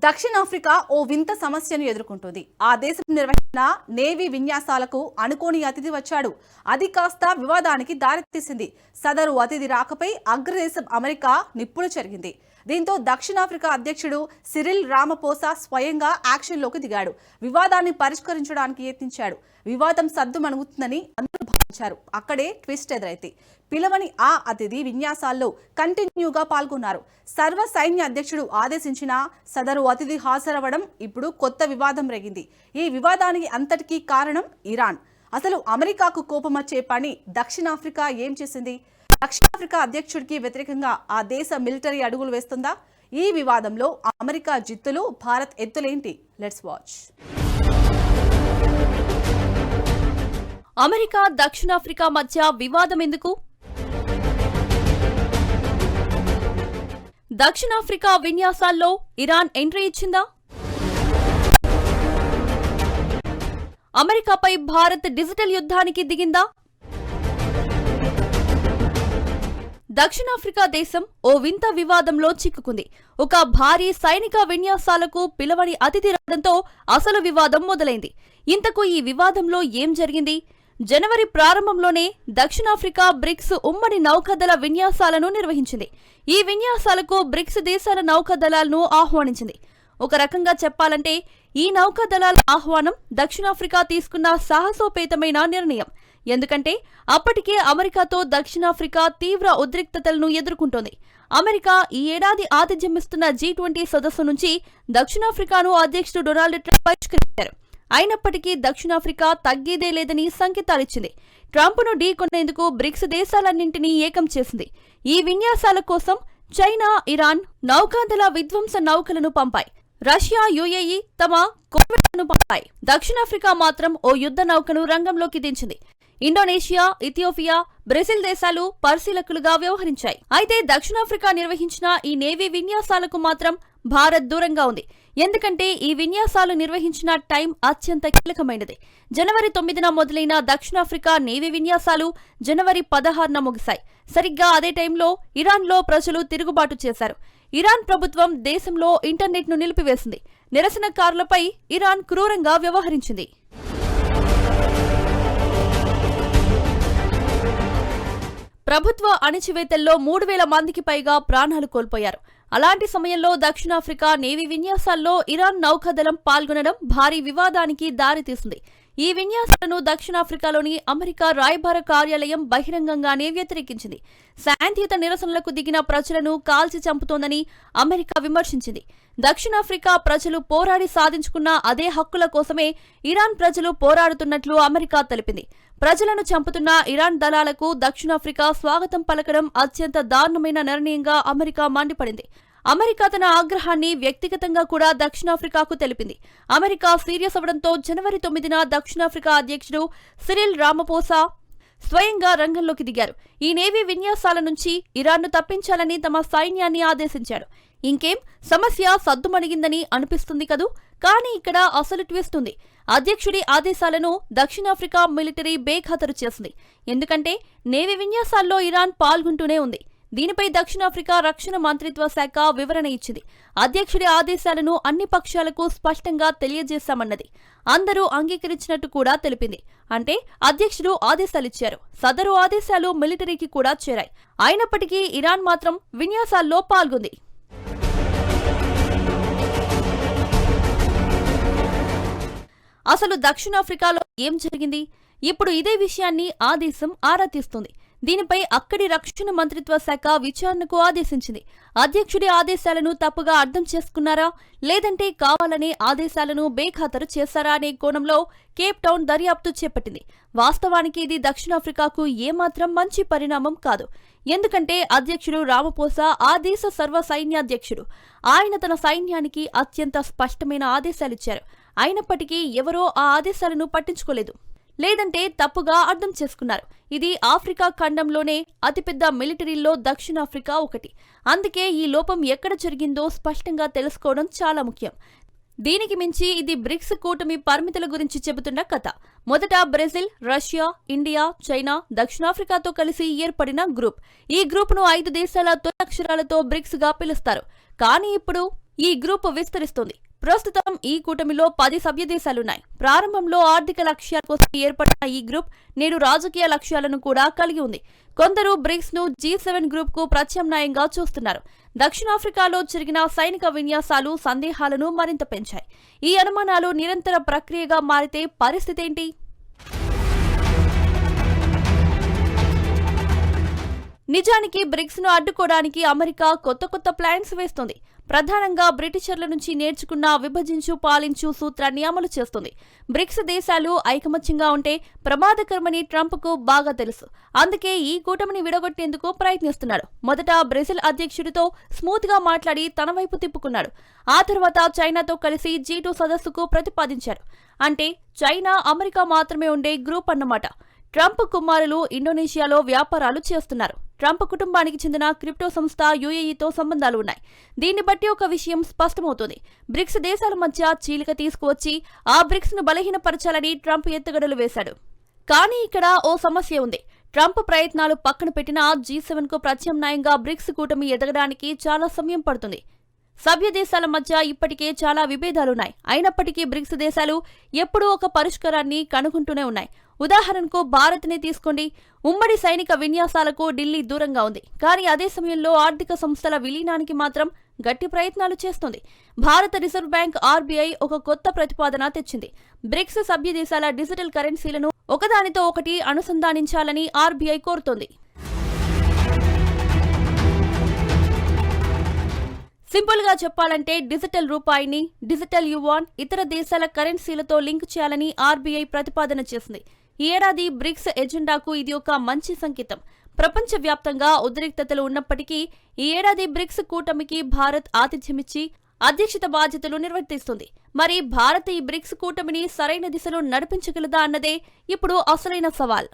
దక్షిణాఫ్రికా ఓ వింత సమస్యను ఎదుర్కొంటుంది. ఆ దేశం నిర్వహించిన నేవీ విన్యాసాలకు అనుకోని అతిథి వచ్చాడు. అది కాస్త వివాదానికి దారితీసింది. సదరు అతిథి రాకపై అగ్రదేశం అమెరికా నిప్పులు చెరిగింది. దీంతో దక్షిణాఫ్రికా అధ్యక్షుడు సిరిల్ రామపోసా స్వయంగా యాక్షన్లోకి దిగాడు. వివాదాన్ని పరిష్కరించడానికి యత్నించాడు. వివాదం సద్దుమణుగుతుందని అందరూ భావించారు. అక్కడే ట్విస్ట్ ఎదురైంది. పిలవని ఆ అతిథి విన్యాసాల్లో కంటిన్యూగా పాల్గొన్నారు. సర్వ సైన్య అధ్యక్షుడు ఆదేశించిన సదరు అతిథి హాజరవ్వడం ఇప్పుడు కొత్త వివాదం రేగింది. ఈ వివాదానికి అంతటికీ కారణం ఇరాన్. అసలు అమెరికాకు కోపమచ్చే పని దక్షిణాఫ్రికా ఏం చేసింది? దక్షిణాఫ్రికా అధ్యక్షుడికి వ్యతిరేకంగా ఆ దేశ మిలిటరీ అడుగులు వేస్తుందా? ఈ వివాదంలో అమెరికా జిత్తులు, భారత్ ఎత్తులేంటి? Let's watch. అమెరికా దక్షిణాఫ్రికా మధ్య వివాదం ఎందుకు? దక్షిణాఫ్రికా విన్యాసాల్లో ఇరాన్ ఎంట్రీ ఇచ్చిందా? అమెరికాపై భారత్ డిజిటల్ యుద్ధానికి దిగిందా? దక్షిణాఫ్రికా దేశం ఓ వింత వివాదంలో చిక్కుకుంది. ఒక భారీ సైనిక విన్యాసాలకు పిలవని అతిథి రావడంతో అసలు వివాదం మొదలైంది. ఇంతకు ఈ వివాదంలో ఏం జరిగింది? జనవరి ప్రారంభంలోనే దక్షిణాఫ్రికా బ్రిక్స్ ఉమ్మడి నౌకాదళ విన్యాసాలను నిర్వహించింది. ఈ విన్యాసాలకు బ్రిక్స్ దేశాల నౌకాదళాలను ఆహ్వానించింది. ఒక రకంగా చెప్పాలంటే ఈ నౌకాదళాల ఆహ్వానం దక్షిణాఫ్రికా తీసుకున్న సాహసోపేతమైన నిర్ణయం. ఎందుకంటే అప్పటికే అమెరికాతో దక్షిణాఫ్రికా తీవ్ర ఉద్రిక్తతలను ఎదుర్కొంటోంది. అమెరికా ఈ ఏడాది ఆతిథ్యమిస్తున్న G20 సదస్సు నుంచి దక్షిణాఫ్రికాను అధ్యక్షుడు డొనాల్డ్ ట్రంప్ బహిష్కరించారు. అయినప్పటికీ దక్షిణాఫ్రికా తగ్గేదే లేదని సంకేతాలిచ్చింది. ట్రంప్ను ఢీకొనేందుకు బ్రిక్స్ దేశాలన్నింటినీ ఏకం చేసింది. ఈ విన్యాసాల కోసం చైనా, ఇరాన్ నౌకాదళ విధ్వంస నౌకలను పంపాయి. రష్యా, UAE తమ కోవెట్లను పంపాయి. దక్షిణాఫ్రికా మాత్రం ఓ యుద్ధ నౌకను రంగంలోకి దించింది. ఇండోనేషియా, ఇథియోపియా, బ్రెజిల్ దేశాలు పరిశీలకులుగా వ్యవహరించాయి. అయితే దక్షిణాఫ్రికా నిర్వహించిన ఈ నేవీ విన్యాసాలకు మాత్రం భారత్ దూరంగా ఉంది. ఎందుకంటే ఈ విన్యాసాలు నిర్వహించిన టైం అత్యంత కీలకమైనది. జనవరి 9న మొదలైన దక్షిణాఫ్రికా నేవీ విన్యాసాలు జనవరి 16న ముగిశాయి. సరిగ్గా అదే టైంలో ఇరాన్లో ప్రజలు తిరుగుబాటు చేశారు. ఇరాన్ ప్రభుత్వం దేశంలో ఇంటర్నెట్ను నిలిపివేసింది. నిరసనకారులపై ఇరాన్ క్రూరంగా వ్యవహరించింది. ప్రభుత్వ అణిచివేతల్లో 3000 మందికి పైగా ప్రాణాలు కోల్పోయారు. అలాంటి సమయంలో దక్షిణాఫ్రికా నేవీ విన్యాసాల్లో ఇరాన్ నౌకాదళం పాల్గొనడం భారీ వివాదానికి దారితీసింది. ఈ విన్యాసాలను దక్షిణాఫ్రికాలోని అమెరికా రాయబార కార్యాలయం బహిరంగంగానే వ్యతిరేకించింది. శాంతియుత నిరసనలకు దిగిన ప్రజలను కాల్చి చంపుతోందని అమెరికా విమర్శించింది. దక్షిణాఫ్రికా ప్రజలు పోరాడి సాధించుకున్న అదే హక్కుల కోసమే ఇరాన్ ప్రజలు పోరాడుతున్నట్లు అమెరికా తెలిపింది. ప్రజలను చంపుతున్న ఇరాన్ దళాలకు దక్షిణాఫ్రికా స్వాగతం పలకడం అత్యంత దారుణమైన నిర్ణయంగా అమెరికా మండిపడింది. అమెరికా తన ఆగ్రహాన్ని వ్యక్తిగతంగా కూడా దక్షిణాఫ్రికాకు తెలిపింది. అమెరికా సీరియస్ అవడంతో జనవరి 9న దక్షిణాఫ్రికా అధ్యక్షుడు సిరిల్ రామపోసా స్వయంగా రంగంలోకి దిగారు. ఈ నేవీ విన్యాసాల నుంచి ఇరాన్ను తప్పించాలని తమ సైన్యాన్ని ఆదేశించాడు. ఇంకేం సమస్య సద్దుమణిగిందని అనిపిస్తుంది కదూ. కానీ ఇక్కడ అసలు ట్విస్ట్ ఉంది. అధ్యక్షుడి ఆదేశాలను దక్షిణాఫ్రికా మిలిటరీ బేఖాతరు చేసింది. ఎందుకంటే నేవీ విన్యాసాల్లో ఇరాన్ పాల్గొంటూనే ఉంది. దీనిపై దక్షిణాఫ్రికా రక్షణ మంత్రిత్వ శాఖ వివరణ ఇచ్చింది. అధ్యక్షుడి ఆదేశాలను అన్ని పక్షాలకు స్పష్టంగా తెలియజేశామన్నది. అందరూ అంగీకరించినట్టు కూడా తెలిపింది. అంటే అధ్యక్షుడు ఆదేశాలిచ్చారు. సదరు ఆదేశాలు మిలిటరీకి కూడా చేరాయి. అయినప్పటికీ ఇరాన్ మాత్రం విన్యాసాల్లో పాల్గొంది. అసలు దక్షిణాఫ్రికాలో ఏం జరిగింది? ఇప్పుడు ఇదే విషయాన్ని ఆ దేశం ఆరా తీస్తుంది. దీనిపై అక్కడి రక్షణ మంత్రిత్వ శాఖ విచారణకు ఆదేశించింది. అధ్యక్షుడి ఆదేశాలను తప్పుగా అర్థం చేసుకున్నారా, లేదంటే కావాలనే ఆదేశాలను బేఖాతరు చేశారా అనే కోణంలో కేప్ టౌన్ దర్యాప్తు చేపట్టింది. వాస్తవానికి ఇది దక్షిణాఫ్రికాకు ఏమాత్రం మంచి పరిణామం కాదు. ఎందుకంటే అధ్యక్షుడు రామపోసా ఆ దేశ సర్వ సైన్యాధ్యక్షుడు. ఆయన తన సైన్యానికి అత్యంత స్పష్టమైన ఆదేశాలిచ్చారు. అయినప్పటికీ ఎవరో ఆ ఆదేశాలను పట్టించుకోలేదు, లేదంటే తప్పుగా అర్థం చేసుకున్నారు. ఇది ఆఫ్రికా ఖండంలోనే అతిపెద్ద మిలిటరీల్లో దక్షిణాఫ్రికా ఒకటి. అందుకే ఈ లోపం ఎక్కడ జరిగిందో స్పష్టంగా తెలుసుకోవడం చాలా ముఖ్యం. దీనికి మించి ఇది బ్రిక్స్ కూటమి పరిమితుల గురించి చెబుతున్న కథ. మొదట బ్రెజిల్, రష్యా, ఇండియా, చైనా, దక్షిణాఫ్రికాతో కలిసి ఏర్పడిన గ్రూప్. ఈ గ్రూపును 5 దేశాల తొలి అక్షరాలతో బ్రిక్స్ గా పిలుస్తారు. కానీ ఇప్పుడు ఈ గ్రూప్ విస్తరిస్తుంది. ప్రస్తుతం ఈ కూటమిలో 10 సభ్య దేశాలున్నాయి. ప్రారంభంలో ఆర్థిక లక్ష్యాల కోసం ఏర్పడిన ఈ గ్రూప్ నేడు రాజకీయ లక్ష్యాలను కూడా కలిగి ఉంది. కొందరు బ్రిక్స్ ను G7 గ్రూప్ కు ప్రత్యామ్నాయంగా చూస్తున్నారు. దక్షిణాఫ్రికాలో జరిగిన సైనిక విన్యాసాలు సందేహాలను మరింత పెంచాయి. ఈ అనుమానాలు నిరంతర ప్రక్రియగా మారితే పరిస్థితి ఏంటి? నిజానికి బ్రిక్స్ ను అడ్డుకోవడానికి అమెరికా కొత్త ప్లాన్స్ వేస్తుంది. ప్రధానంగా బ్రిటిషర్ల నుంచి నేర్చుకున్న విభజించు పాలించు సూత్రాన్ని అమలు చేస్తుంది. బ్రిక్స్ దేశాలు ఐకమత్యంగా ఉంటే ప్రమాదకరమని ట్రంప్ కు బాగా తెలుసు. అందుకే ఈ కూటమిని విడగొట్టేందుకు ప్రయత్నిస్తున్నాడు. మొదట బ్రెజిల్ అధ్యక్షుడితో స్మూత్ గా మాట్లాడి తన వైపు తిప్పుకున్నాడు. ఆ తర్వాత చైనాతో కలిసి G2 సదస్సుకు ప్రతిపాదించాడు. అంటే చైనా, అమెరికా మాత్రమే ఉండే గ్రూప్ అన్నమాట. ట్రంప్ కుమారులు ఇండోనేషియాలో వ్యాపారాలు చేస్తున్నారు. ట్రంప్ కుటుంబానికి చెందిన క్రిప్టో సంస్థ UAEతో సంబంధాలు ఉన్నాయి. దీన్ని బట్టి ఒక విషయం స్పష్టమవుతుంది. బ్రిక్స్ దేశాల మధ్య చీలిక తీసుకువచ్చి ఆ బ్రిక్స్ ను బలహీనపరచాలని ట్రంప్ ఎత్తుగడలు వేశాడు. కానీ ఇక్కడ ఓ సమస్య ఉంది. ట్రంప్ ప్రయత్నాలు పక్కన పెట్టినా G7 కు ప్రత్యామ్నాయంగా బ్రిక్స్ కూటమి ఎదగడానికి చాలా సమయం పడుతుంది. సభ్య దేశాల మధ్య ఇప్పటికే చాలా విభేదాలున్నాయి. అయినప్పటికీ బ్రిక్స్ దేశాలు ఎప్పుడూ ఒక పరిష్కారాన్ని కనుగొంటూనే ఉన్నాయి. ఉదాహరణకు భారత్నే తీసుకోండి. ఉమ్మడి సైనిక విన్యాసాలకు ఢిల్లీ దూరంగా ఉంది. కానీ అదే సమయంలో ఆర్థిక సంస్థల విలీనానికి మాత్రం గట్టి ప్రయత్నాలు చేస్తుంది. భారత రిజర్వ్ బ్యాంక్ RBI ఒక కొత్త ప్రతిపాదన తెచ్చింది. బ్రిక్స్ సభ్య దేశాల డిజిటల్ కరెన్సీలను ఒకదానితో ఒకటి అనుసంధానించాలని RBI కోరుతోంది. సింపుల్ గా చెప్పాలంటే డిజిటల్ రూపాయిని, డిజిటల్ యువాన్, ఇతర దేశాల కరెన్సీలతో లింక్ చేయాలని RBI ప్రతిపాదన చేసింది. ఈ ఏడాది బ్రిక్స్ ఎజెండాకు ఇది ఒక మంచి సంకేతం. ప్రపంచవ్యాప్తంగా ఉద్రిక్తతలు ఉన్నప్పటికీ ఈ ఏడాది బ్రిక్స్ కూటమికి భారత్ ఆతిథ్యమిచ్చి అధ్యక్షత బాధ్యతలు నిర్వర్తిస్తుంది. మరి భారత్ ఈ బ్రిక్స్ కూటమిని సరైన దిశలో నడిపించగలదా అన్నదే ఇప్పుడు అసలైన సవాల్.